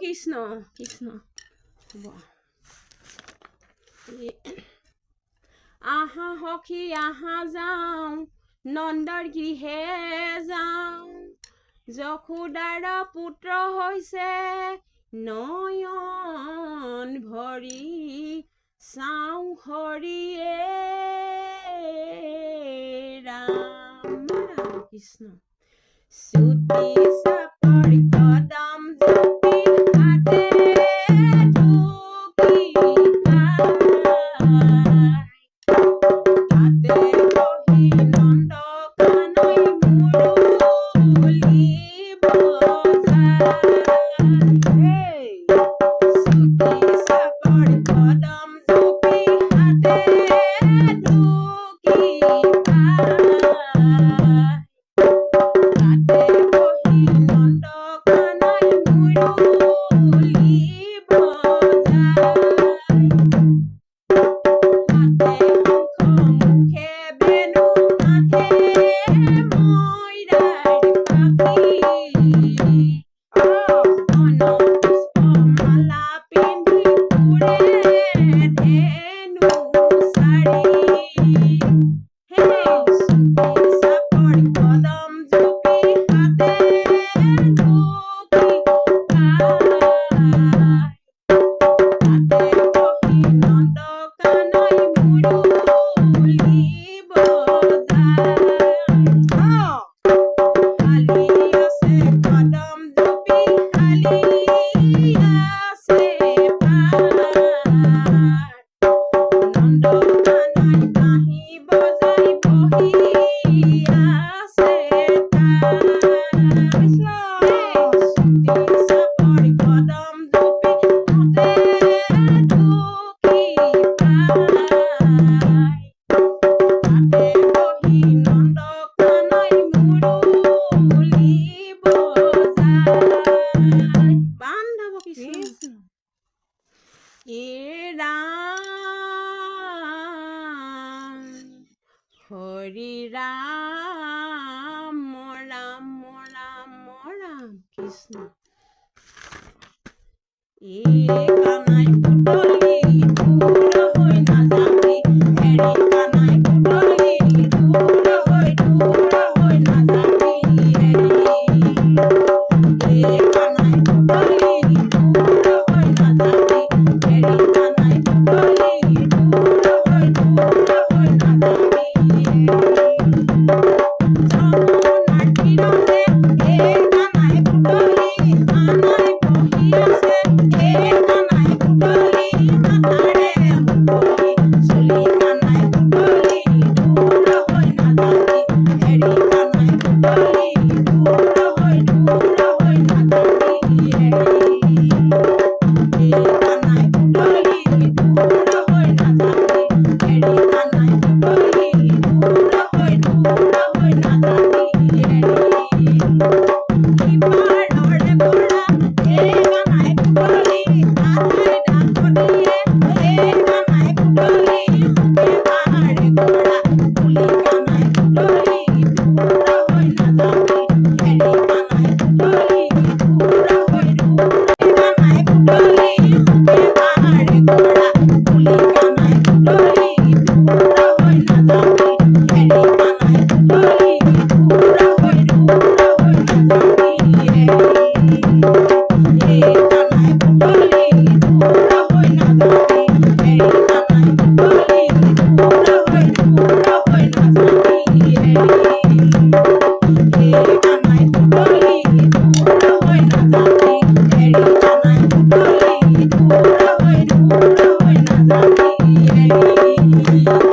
কৃষ্ণ কৃষ্ণ আহা সখী আহা যাওঁ নন্দৰ গৃহে যাওঁ যশোদাৰ পুত্ৰ হৈছে নয়ন ভৰি চাওঁ হৰিয়ে ৰাম ৰাম কৃষ্ণ চুটি চাপৰ কদম জপি হাতে ঢুকি হাতে বহি নন্দ কানৈ মুৰুলি বজায় চুটি চাপৰ কদম জপি হাতে ঢুকি হাতে বহি নন্দ কানৈ মুৰুলি বজায় হাতে শঙ্খ মুখে বেণু মাথে ময়ৰাৰ পাখি পুষ্পমালা পিন্ধি ফুৰে ধেনু চাৰি চুটি চাপৰ কদম জপি হাতে ঢুকি হাতে বহি নন্দ কানৈ মুৰুলি বজায় হালি আছে কদম জপি হালি আছে পাৰ নন্দ কানৈ কাঁহী বজাই বহি আছে তাৰ চুটি চাপৰ কদম জপি হাতে ঢুকি হাতে বহি নন্দ কানৈ মুৰুলি বজায় বান্ধৱ কৃষ্ণ এ ৰাম হৰি ৰাম ৰাম ৰাম ৰাম কৃষ্ণ এ কানাই পুতলি দূৰ হৈ নাযাবি হেৰি কানাই পুতলি দূৰ হৈ নাযাবি হেৰি এ কানাই পুতলি দূৰ হৈ নাযাবি হেৰি কানাই পুতলি দূৰ হৈ নাযাবি যমুনাৰ তীৰতে এ কানাই পুতলি আনাই বহি আছে এ কানাই পুতলি মাথাৰে মুকলি চুলি কানাই পুতলি দূৰ হৈ নাযাবি হেৰি কানাই পুতলি দূৰ হৈ নাযাবি হেৰি এ কানাই পুতলি দূৰ হৈ নাযাবি হেৰি কানাই পুতলি দূৰ হৈ নাযাবি হেৰি সিপাৰৰে পৰা এ কানাই পুতলি আধাই ডাকনিয়ে এ কানাই পুতলি মুখে পাহাৰে কৰা তুলি কানাই পুতলি দূৰ হৈ নাযাবি হেৰি কানাই পুতলি দূৰ হৈ কানাই পুতলি মুখে পাহাৰে কৰা তুলি কানাই পুতলি দূৰ হৈ নাযাবি হেৰি কানাই পুতলি দূৰ হৈ নাযাবি হেৰি এ কানাই পুতলি দূৰ হৈ নাযাবি হেৰি কানাই পুতলি দূৰ হৈ নাযাবি হেৰি এ কানাই পুতলি দূৰ হৈ নাযাবি হেৰি কানাই পুতলি দূৰ হৈ নাযাবি হেৰি